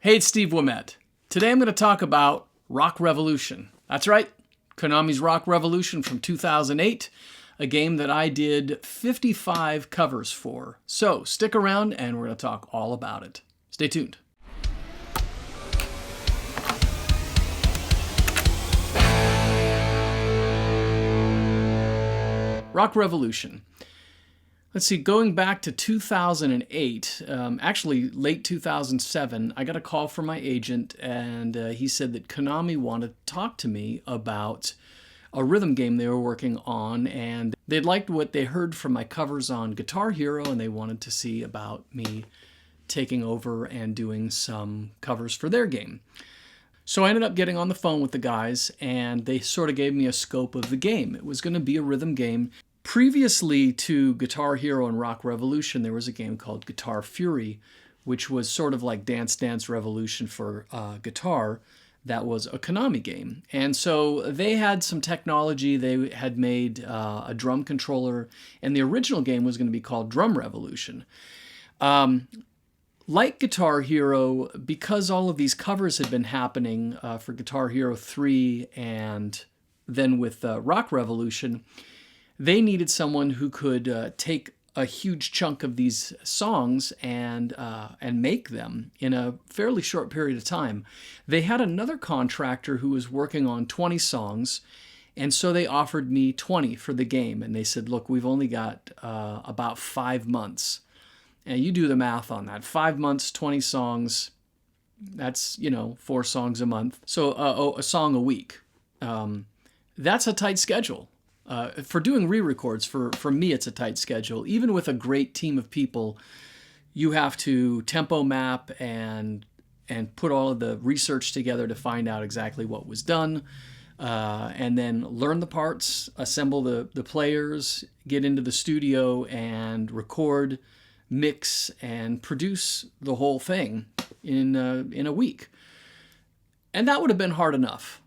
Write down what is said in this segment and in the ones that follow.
Hey, it's Steve Ouimette. Today I'm going to talk about Rock Revolution. That's right, Konami's Rock Revolution from 2008, a game that I did 55 covers for. So stick around and we're going to talk all about it. Stay tuned. Rock Revolution. Let's see, going back to 2008, actually late 2007, I got a call from my agent, and he said that Konami wanted to talk to me about a rhythm game they were working on, and they liked what they heard from my covers on Guitar Hero, and they wanted to see about me taking over and doing some covers for their game. So I ended up getting on the phone with the guys, and they sort of gave me a scope of the game. It was going to be a rhythm game. Previously to Guitar Hero and Rock Revolution, there was a game called Guitar Fury, which was sort of like Dance Dance Revolution for guitar. That was a Konami game. And so they had some technology. They had made a drum controller, and the original game was going to be called Drum Revolution. Like Guitar Hero, because all of these covers had been happening for Guitar Hero 3 and then with Rock Revolution, they needed someone who could take a huge chunk of these songs and make them in a fairly short period of time. They had another contractor who was working on 20 songs, and so they offered me 20 for the game. And they said, look, we've only got about 5 months. And you do the math on that. 5 months, 20 songs, that's, 4 songs a month. So a song a week. That's a tight schedule. For doing re-records, for me, it's a tight schedule. Even with a great team of people, you have to tempo map and put all of the research together to find out exactly what was done, and then learn the parts, assemble the players, get into the studio and record, mix, and produce the whole thing in a week. And that would have been hard enough.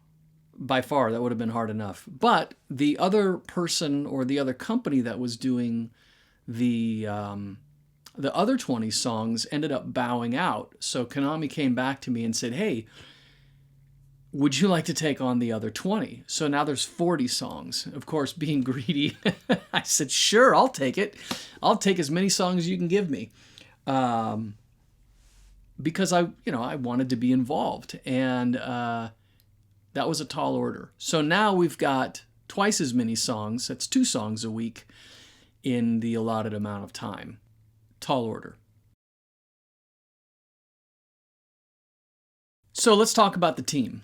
By far, that would have been hard enough. But the other person or the other company that was doing the other 20 songs ended up bowing out. So Konami came back to me and said, hey, would you like to take on the other 20? So now there's 40 songs. Of course, being greedy, I said, sure, I'll take it. I'll take as many songs as you can give me. Because I wanted to be involved. And that was a tall order. So now we've got twice as many songs. That's 2 songs a week in the allotted amount of time. Tall order. So let's talk about the team.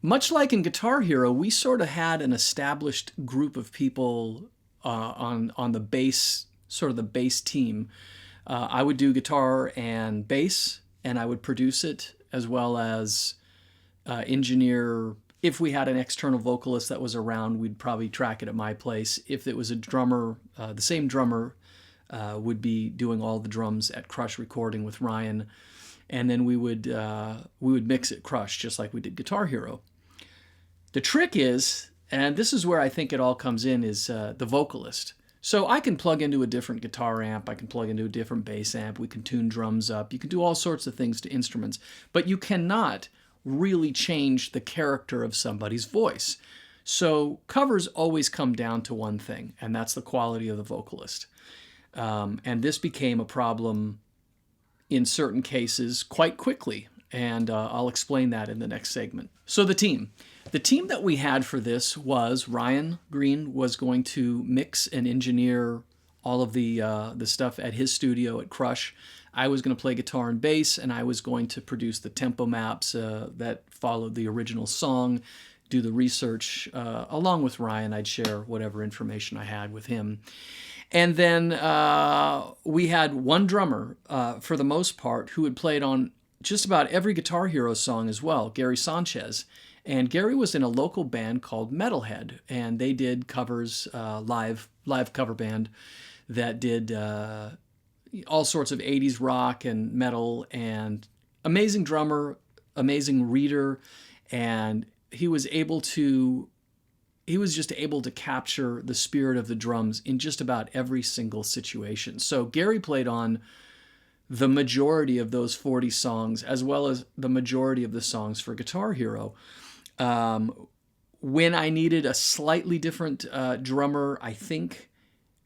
Much like in Guitar Hero, we sort of had an established group of people on the bass, sort of the bass team. I would do guitar and bass, and I would produce it, as well as engineer. If we had an external vocalist that was around, we'd probably track it at my place. If it was a drummer, the same drummer would be doing all the drums at Crush recording with Ryan, and then we would mix at Crush just like we did Guitar Hero. The trick is, and this is where I think it all comes in, is the vocalist. So I can plug into a different guitar amp, I can plug into a different bass amp, we can tune drums up, you can do all sorts of things to instruments, but you cannot really change the character of somebody's voice. So covers always come down to one thing, and that's the quality of the vocalist. And this became a problem in certain cases quite quickly, and I'll explain that in the next segment. So the team. The team that we had for this was Ryan Green was going to mix and engineer all of the stuff at his studio at Crush. I was going to play guitar and bass, and I was going to produce the tempo maps that followed the original song, do the research. Along with Ryan, I'd share whatever information I had with him. And then we had one drummer, for the most part, who had played on just about every Guitar Hero song as well, Gary Sanchez. And Gary was in a local band called Metalhead, and they did covers, live cover band that did all sorts of 80s rock and metal, and amazing drummer, amazing reader, and he was just able to capture the spirit of the drums in just about every single situation. So Gary played on the majority of those 40 songs, as well as the majority of the songs for Guitar Hero. When I needed a slightly different drummer, I think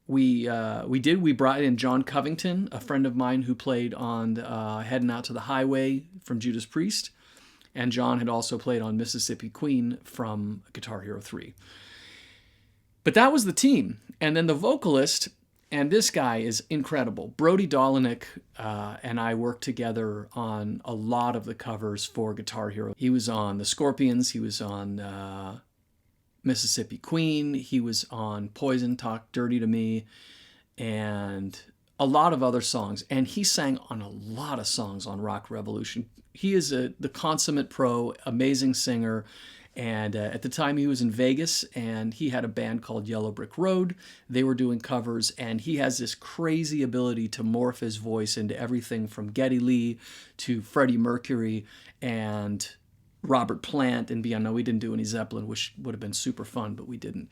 we brought in John Covington, a friend of mine who played on Heading Out to the Highway from Judas Priest, and John had also played on Mississippi Queen from Guitar Hero 3. But that was the team. And then the vocalist, and this guy is incredible. Brody Dolyniuk and I worked together on a lot of the covers for Guitar Hero. He was on The Scorpions. He was on Mississippi Queen. He was on Poison, Talk Dirty to Me, and a lot of other songs. And he sang on a lot of songs on Rock Revolution. He is the consummate pro, amazing singer. And at the time he was in Vegas, and he had a band called Yellow Brick Road. They were doing covers, and he has this crazy ability to morph his voice into everything from Geddy Lee to Freddie Mercury and Robert Plant and beyond. No, we didn't do any Zeppelin, which would have been super fun, but we didn't.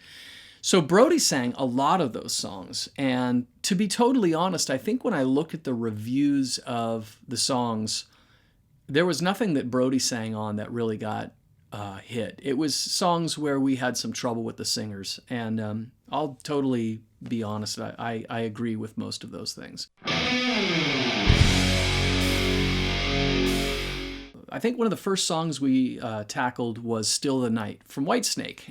So Brody sang a lot of those songs. And to be totally honest, I think when I look at the reviews of the songs, there was nothing that Brody sang on that really got hit. It was songs where we had some trouble with the singers, and I'll totally be honest, I agree with most of those things. I think one of the first songs we tackled was Still the Night from Whitesnake.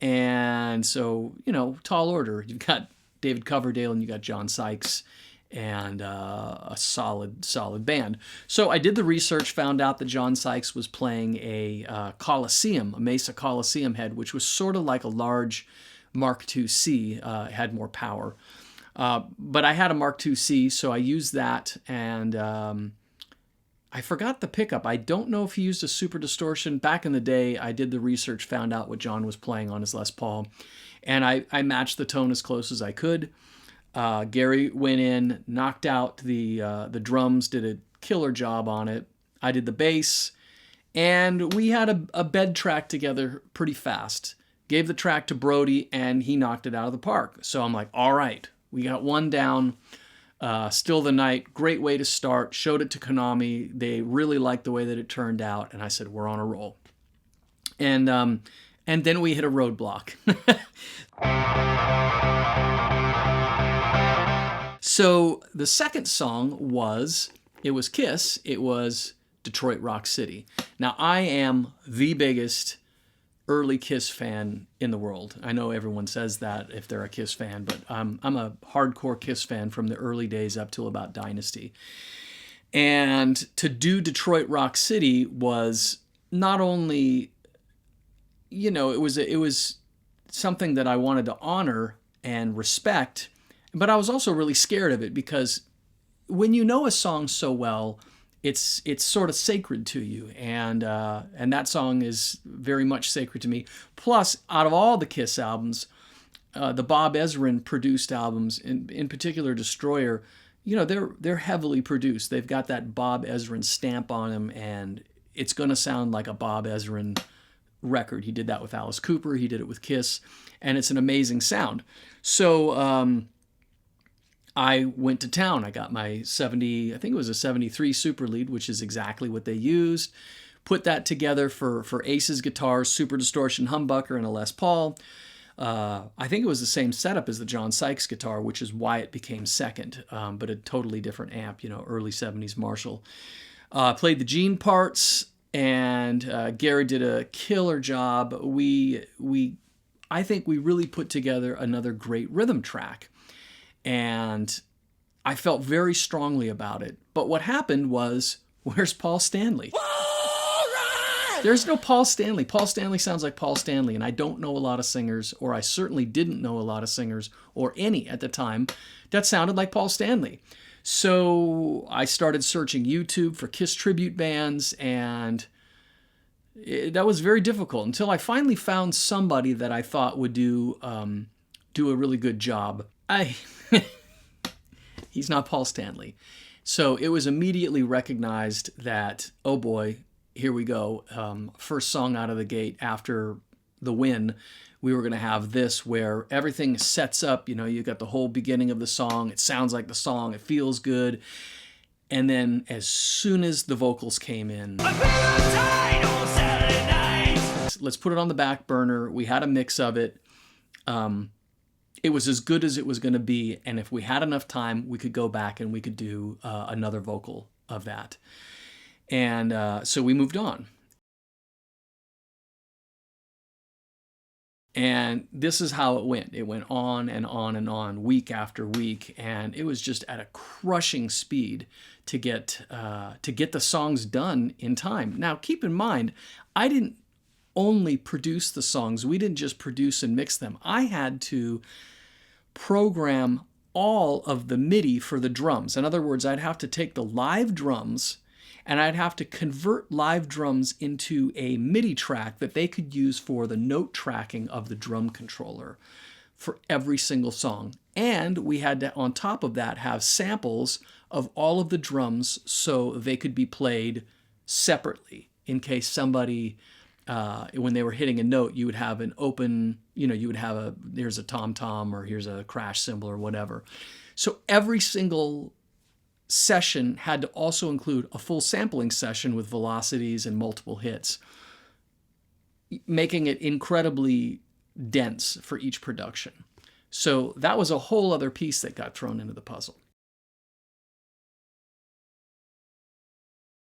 And so, tall order. You've got David Coverdale and you got John Sykes and a solid band. So I did the research, found out that John Sykes was playing a Coliseum, a Mesa Coliseum head, which was sort of like a large Mark IIc, had more power. But I had a Mark IIc, so I used that, and I forgot the pickup. I don't know if he used a Super Distortion. Back in the day, I did the research, found out what John was playing on his Les Paul, and I matched the tone as close as I could. Gary went in, knocked out the drums, did a killer job on it. I did the bass, and we had a bed track together pretty fast. Gave the track to Brody, and he knocked it out of the park. So I'm like, all right, we got one down. Still the Night, great way to start. Showed it to Konami. They really liked the way that it turned out, and I said, we're on a roll. And then we hit a roadblock. So the second song was Kiss. It was Detroit Rock City. Now, I am the biggest early Kiss fan in the world. I know everyone says that if they're a Kiss fan, but I'm a hardcore Kiss fan from the early days up till about Dynasty. And to do Detroit Rock City was not only, it was something that I wanted to honor and respect, but I was also really scared of it, because when you know a song so well, it's sort of sacred to you, and that song is very much sacred to me. Plus, out of all the Kiss albums, the Bob Ezrin produced albums, in particular Destroyer, they're heavily produced. They've got that Bob Ezrin stamp on them, and it's going to sound like a Bob Ezrin record. He did that with Alice Cooper. He did it with Kiss, and it's an amazing sound. So I went to town. I got my 70, I think it was a 73 Super Lead, which is exactly what they used. Put that together for Ace's guitars, Super Distortion humbucker, and a Les Paul. I think it was the same setup as the John Sykes guitar, which is why it became second, but a totally different amp, early 70s Marshall. Played the Gene parts, and Gary did a killer job. I think we really put together another great rhythm track. And I felt very strongly about it. But what happened was, where's Paul Stanley? Right. There's no Paul Stanley. Paul Stanley sounds like Paul Stanley, and I don't know a lot of singers, or I certainly didn't know a lot of singers, or any at the time, that sounded like Paul Stanley. So I started searching YouTube for Kiss tribute bands, and that was very difficult until I finally found somebody that I thought would do a really good job. He's not Paul Stanley. So it was immediately recognized that, oh boy, here we go. First song out of the gate after the win, we were going to have this where everything sets up. You got the whole beginning of the song. It sounds like the song. It feels good. And then as soon as the vocals came in, let's put it on the back burner. We had a mix of it. It was as good as it was going to be. And if we had enough time, we could go back and we could do another vocal of that. And so we moved on. And this is how it went. It went on and on and on, week after week, and it was just at a crushing speed to get the songs done in time. Now, keep in mind, I didn't only produce the songs. We didn't just produce and mix them. I had to program all of the MIDI for the drums. In other words, I'd have to take the live drums and I'd have to convert live drums into a MIDI track that they could use for the note tracking of the drum controller for every single song. And we had to, on top of that, have samples of all of the drums so they could be played separately in case somebody, when they were hitting a note, you would have an open, you would have here's a tom-tom or here's a crash cymbal or whatever. So every single session had to also include a full sampling session with velocities and multiple hits, making it incredibly dense for each production. So that was a whole other piece that got thrown into the puzzle.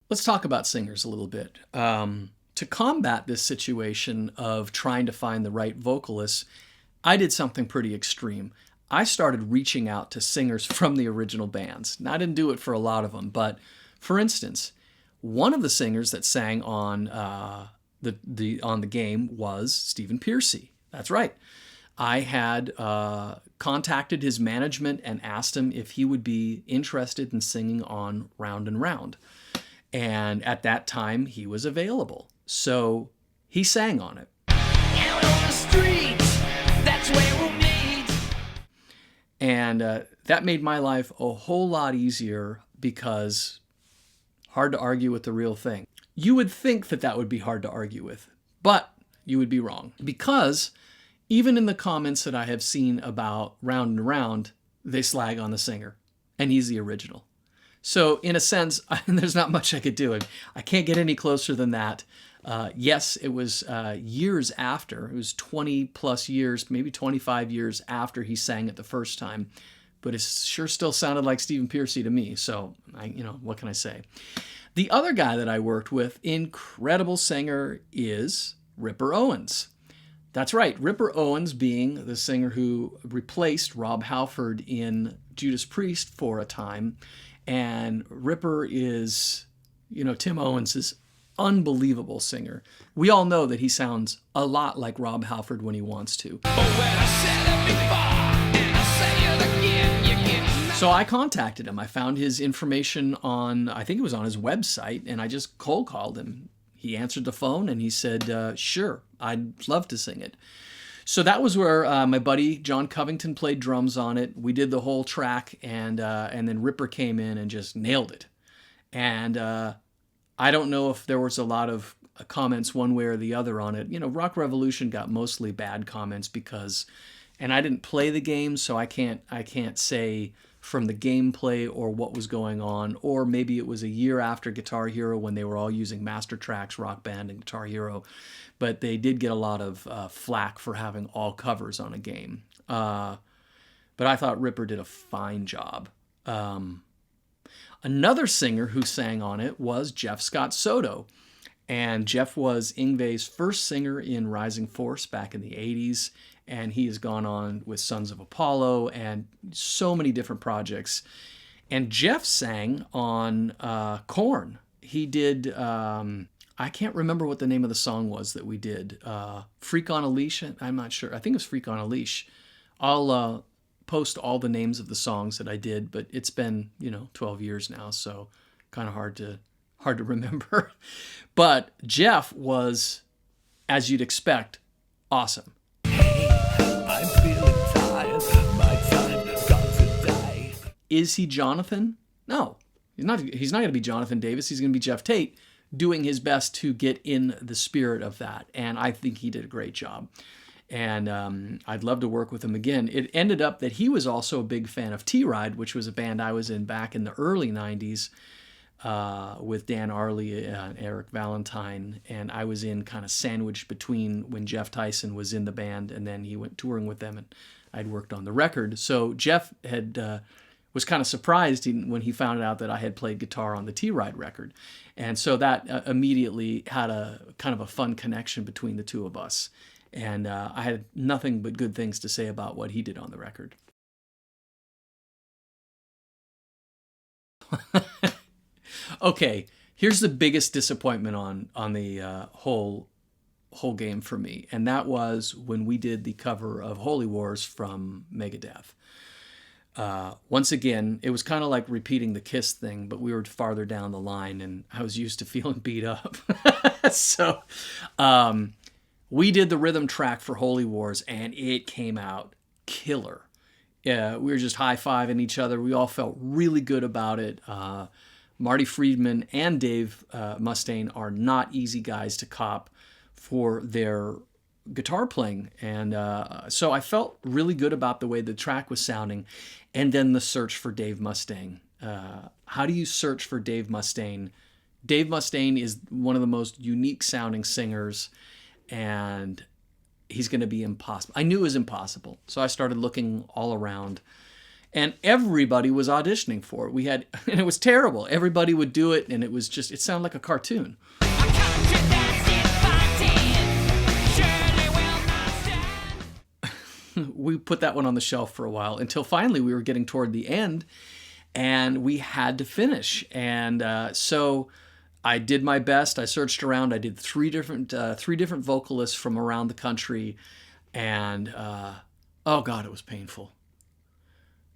Let's talk about singers a little bit. To combat this situation of trying to find the right vocalists, I did something pretty extreme. I started reaching out to singers from the original bands. Now, I didn't do it for a lot of them, but for instance, one of the singers that sang on the game was Stephen Pearcy. That's right. I had contacted his management and asked him if he would be interested in singing on Round and Round. And at that time, he was available. So he sang on it. Out on the streets, that's where we'll meet. And that made my life a whole lot easier because hard to argue with the real thing. You would think that that would be hard to argue with, but you would be wrong. Because even in the comments that I have seen about Round and Round, they slag on the singer, and he's the original. So in a sense, there's not much I could do. I can't get any closer than that. Yes, it was years after. It was 20 plus years, maybe 25 years after he sang it the first time. But it sure still sounded like Stephen Pearcy to me. So, what can I say? The other guy that I worked with, incredible singer, is Ripper Owens. That's right, Ripper Owens being the singer who replaced Rob Halford in Judas Priest for a time. And Ripper is, Tim Owens is unbelievable singer. We all know that he sounds a lot like Rob Halford when he wants to. So I contacted him. I found his information on, I think it was on his website, and I just cold called him. He answered the phone and he said, sure, I'd love to sing it. So that was where my buddy John Covington played drums on it. We did the whole track, and then Ripper came in and just nailed it. And I don't know if there was a lot of comments one way or the other on it. Rock Revolution got mostly bad comments because, and I didn't play the game, so I can't say from the gameplay or what was going on, or maybe it was a year after Guitar Hero when they were all using Master Tracks, Rock Band, and Guitar Hero. But they did get a lot of flack for having all covers on a game. But I thought Ripper did a fine job. Another singer who sang on it was Jeff Scott Soto. And Jeff was Yngwie's first singer in Rising Force back in the 80s. And he has gone on with Sons of Apollo and so many different projects. And Jeff sang on Korn. He did, I can't remember what the name of the song was that we did. Freak on a Leash? I'm not sure. I think it was Freak on a Leash. I'll post all the names of the songs that I did, but it's been, 12 years now, so kind of hard to remember. But Jeff was, as you'd expect, awesome. I'm feeling tired, my time got to die. Is he Jonathan? No, he's not going to be Jonathan Davis. He's going to be Jeff Tate. doing his best to get in the spirit of that. And I think he did a great job. And I'd love to work with him again. It ended up that he was also a big fan of T-Ride, which was a band I was in back in the early 90s with Dan Arley and Eric Valentine. And I was in kind of sandwiched between when Jeff Tyson was in the band and then he went touring with them and I'd worked on the record. So Jeff was kind of surprised when he found out that I had played guitar on the T-Ride record. And so that immediately had a kind of a fun connection between the two of us. And I had nothing but good things to say about what he did on the record. Okay, here's the biggest disappointment on the whole game for me, and that was when we did the cover of Holy Wars from Megadeth. Once again, it was kind of like repeating the Kiss thing, but we were farther down the line, and I was used to feeling beat up. So we did the rhythm track for Holy Wars, and it came out killer. Yeah, we were just high-fiving each other. We all felt really good about it. Marty Friedman and Dave Mustaine are not easy guys to cop for their guitar playing. And so I felt really good about the way the track was sounding. And then the search for Dave Mustaine. How do you search for Dave Mustaine? Dave Mustaine is one of the most unique sounding singers, and he's going to be impossible. I knew it was impossible. So I started looking all around, and everybody was auditioning for it. And it was terrible. Everybody would do it, and it sounded like a cartoon. We put that one on the shelf for a while until finally we were getting toward the end and we had to finish. And so I did my best. I searched around. I did three different vocalists from around the country. And oh God, it was painful.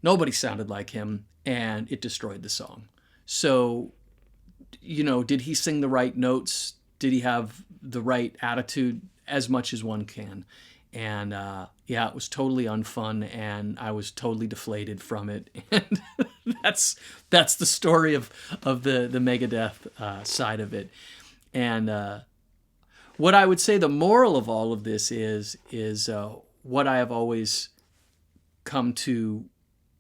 Nobody sounded like him, and it destroyed the song. So, did he sing the right notes? Did he have the right attitude? As much as one can. And yeah, it was totally unfun, and I was totally deflated from it. And that's the story of the Megadeth side of it. And what I would say the moral of all of this is what I have always come to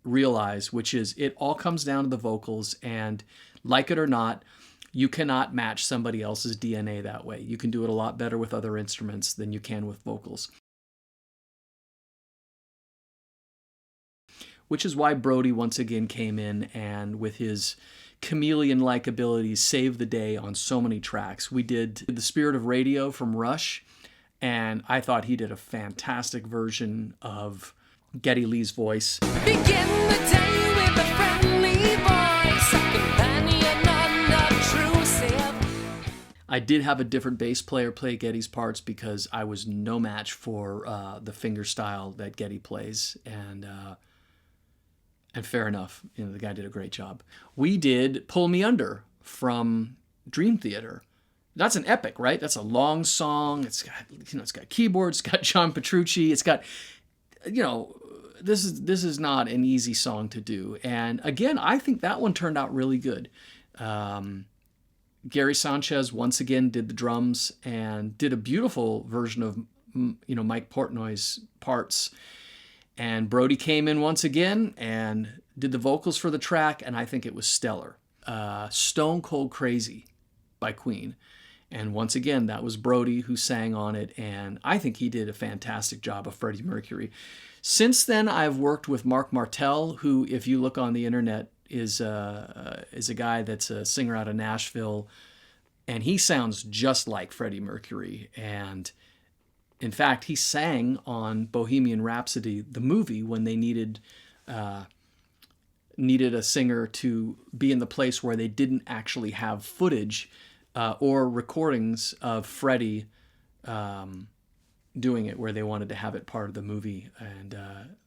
realize, which is it all comes down to the vocals, and like it or not, you cannot match somebody else's DNA that way. You can do it a lot better with other instruments than you can with vocals. Which is why Brody once again came in and with his chameleon-like abilities saved the day on so many tracks. We did The Spirit of Radio from Rush, and I thought he did a fantastic version of Geddy Lee's voice. Begin the day with a friendly voice, a companion unobtrusive. I did have a different bass player play Geddy's parts because I was no match for the finger style that Geddy plays, and fair enough, the guy did a great job. We did Pull Me Under from Dream Theater. That's an epic, right? That's a long song. It's got, it's got keyboards. It's got John Petrucci. It's got, this is not an easy song to do. And again, I think that one turned out really good. Gary Sanchez once again did the drums and did a beautiful version of, Mike Portnoy's parts. And Brody came in once again and did the vocals for the track, and I think it was stellar. Stone Cold Crazy by Queen. And once again, that was Brody who sang on it, and I think he did a fantastic job of Freddie Mercury. Since then, I've worked with Mark Martel, who, if you look on the internet, is a guy that's a singer out of Nashville, and he sounds just like Freddie Mercury. And in fact, he sang on Bohemian Rhapsody, the movie, when they needed a singer to be in the place where they didn't actually have footage or recordings of Freddie doing it, where they wanted to have it part of the movie. And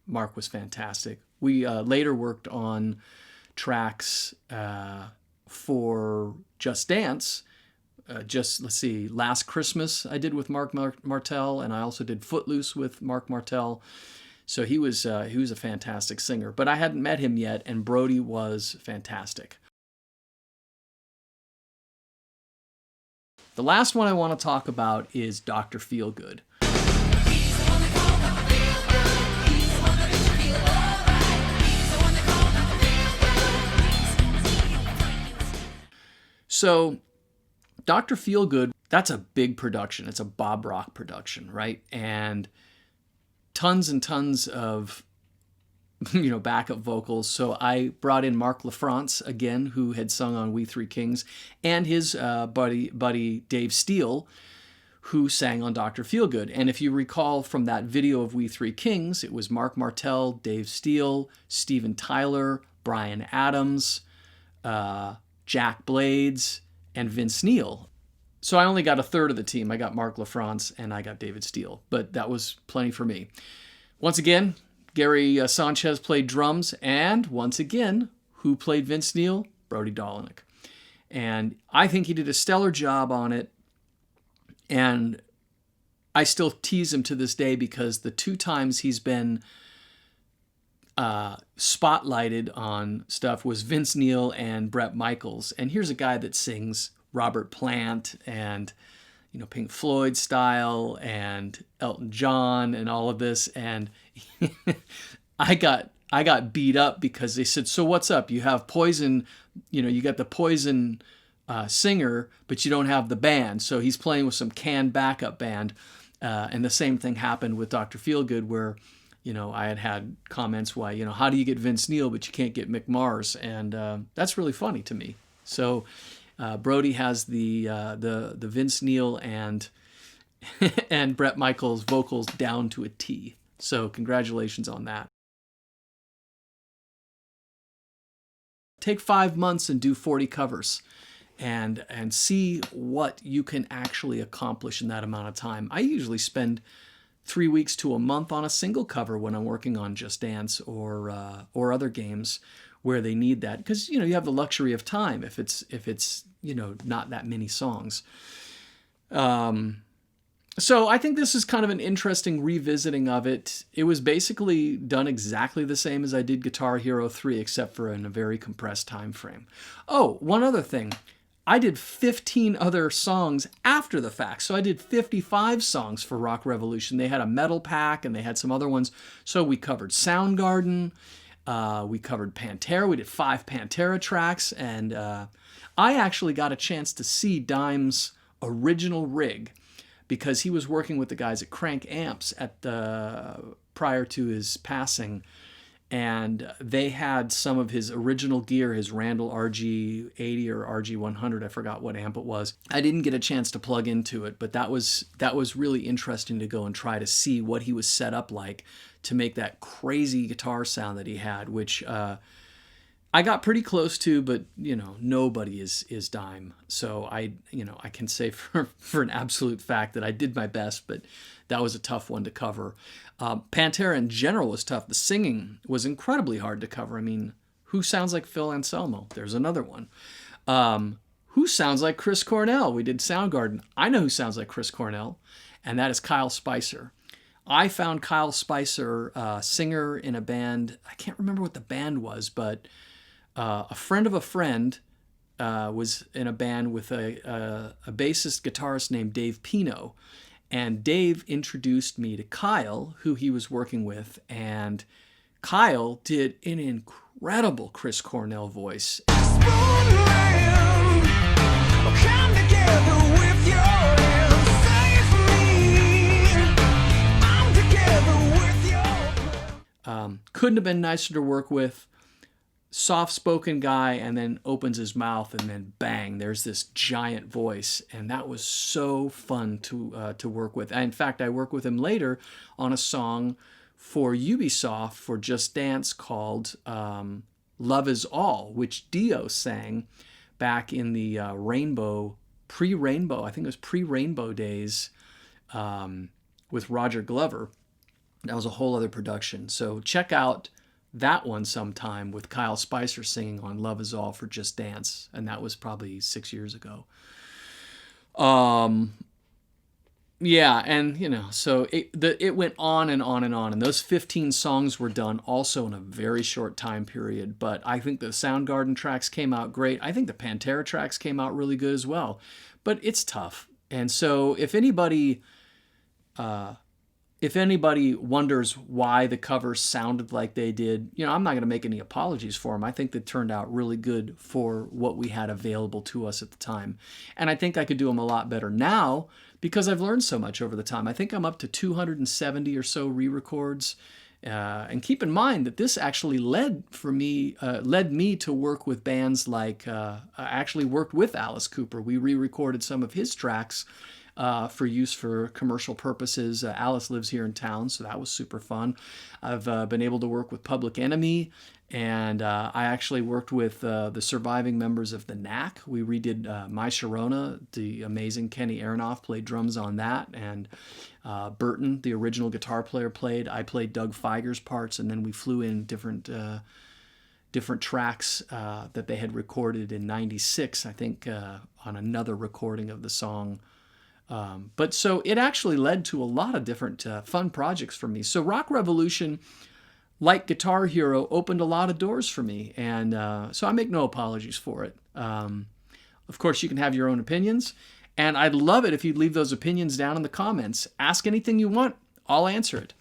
Mark was fantastic. We later worked on tracks for Just Dance. Last Christmas I did with Mark Martel, and I also did Footloose with Mark Martel. So he was a fantastic singer, but I hadn't met him yet, and Brody was fantastic. The last one I want to talk about is Dr. Feelgood. So, Dr. Feelgood, that's a big production. It's a Bob Rock production, right? And tons and tons of, backup vocals. So I brought in Mark LaFrance again, who had sung on We Three Kings, and his buddy Dave Steele, who sang on Dr. Feelgood. And if you recall from that video of We Three Kings, it was Mark Martel, Dave Steele, Steven Tyler, Bryan Adams, Jack Blades, and Vince Neil. So I only got a third of the team. I got Mark LaFrance and I got David Steele, but that was plenty for me. Once again, Gary Sanchez played drums, and once again, who played Vince Neil? Brody Dolyniuk. And I think he did a stellar job on it, and I still tease him to this day because the 2 times he's been spotlighted on stuff was Vince Neil and Bret Michaels. And here's a guy that sings Robert Plant and Pink Floyd style and Elton John and all of this. And I got beat up because they said, so what's up? You have Poison, you got the Poison singer, but you don't have the band. So he's playing with some canned backup band. And the same thing happened with Dr. Feelgood, where I had comments why, how do you get Vince Neil, but you can't get Mick Mars? And that's really funny to me. So Brody has the Vince Neil and and Bret Michaels vocals down to a T. So congratulations on that. Take 5 months and do 40 covers and see what you can actually accomplish in that amount of time. I usually spend 3 weeks to a month on a single cover when I'm working on Just Dance or other games where they need that, because you have the luxury of time if it's not that many songs. So I think this is kind of an interesting revisiting of it. It was basically done exactly the same as I did Guitar Hero 3, except for in a very compressed time frame. Oh, one other thing. I did 15 other songs after the fact. So I did 55 songs for Rock Revolution. They had a metal pack and they had some other ones. So we covered Soundgarden. We covered Pantera. We did 5 Pantera tracks. And I actually got a chance to see Dime's original rig because he was working with the guys at Crank Amps prior to his passing. And they had some of his original gear, his Randall RG80 or RG100, I forgot what amp it was. I didn't get a chance to plug into it, but that was really interesting to go and try to see what he was set up like to make that crazy guitar sound that he had, which I got pretty close to, but nobody is Dime. So I can say for an absolute fact that I did my best, but that was a tough one to cover. Pantera in general was tough. The singing was incredibly hard to cover. I mean, who sounds like Phil Anselmo? There's another one. Who sounds like Chris Cornell? We did Soundgarden. I know who sounds like Chris Cornell, and that is Kyle Spicer. I found Kyle Spicer, singer in a band. I can't remember what the band was, but a friend of a friend was in a band with a bassist guitarist named Dave Pino. And Dave introduced me to Kyle, who he was working with, and Kyle did an incredible Chris Cornell voice. Couldn't have been nicer to work with. Soft-spoken guy, and then opens his mouth, and then bang, there's this giant voice, and that was so fun to work with. In fact, I worked with him later on a song for Ubisoft for Just Dance called "Love Is All," which Dio sang back in the pre-Rainbow, I think it was pre-Rainbow days, with Roger Glover. That was a whole other production. So check out that one sometime with Kyle Spicer singing on Love Is All for Just Dance. And that was probably 6 years ago. Yeah, and so it went on and on and on. And those 15 songs were done also in a very short time period. But I think the Soundgarden tracks came out great. I think the Pantera tracks came out really good as well. but it's tough. And so if anybody wonders why the covers sounded like they did, I'm not going to make any apologies for them. I think they turned out really good for what we had available to us at the time. And I think I could do them a lot better now because I've learned so much over the time. I think I'm up to 270 or so re-records. And keep in mind that this actually led me to work with bands like, I actually worked with Alice Cooper. We re-recorded some of his tracks for use for commercial purposes. Alice lives here in town, so that was super fun. I've been able to work with Public Enemy, and I actually worked with the surviving members of the Knack. We redid My Sharona. The amazing Kenny Aronoff played drums on that, and Burton, the original guitar player, played. I played Doug Feiger's parts, and then we flew in different tracks that they had recorded in '96, I think, on another recording of the song. But so it actually led to a lot of different fun projects for me. So Rock Revolution, like Guitar Hero, opened a lot of doors for me. And so I make no apologies for it. Of course, you can have your own opinions. And I'd love it if you'd leave those opinions down in the comments. Ask anything you want. I'll answer it.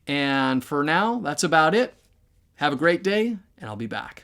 And for now, that's about it. Have a great day, and I'll be back.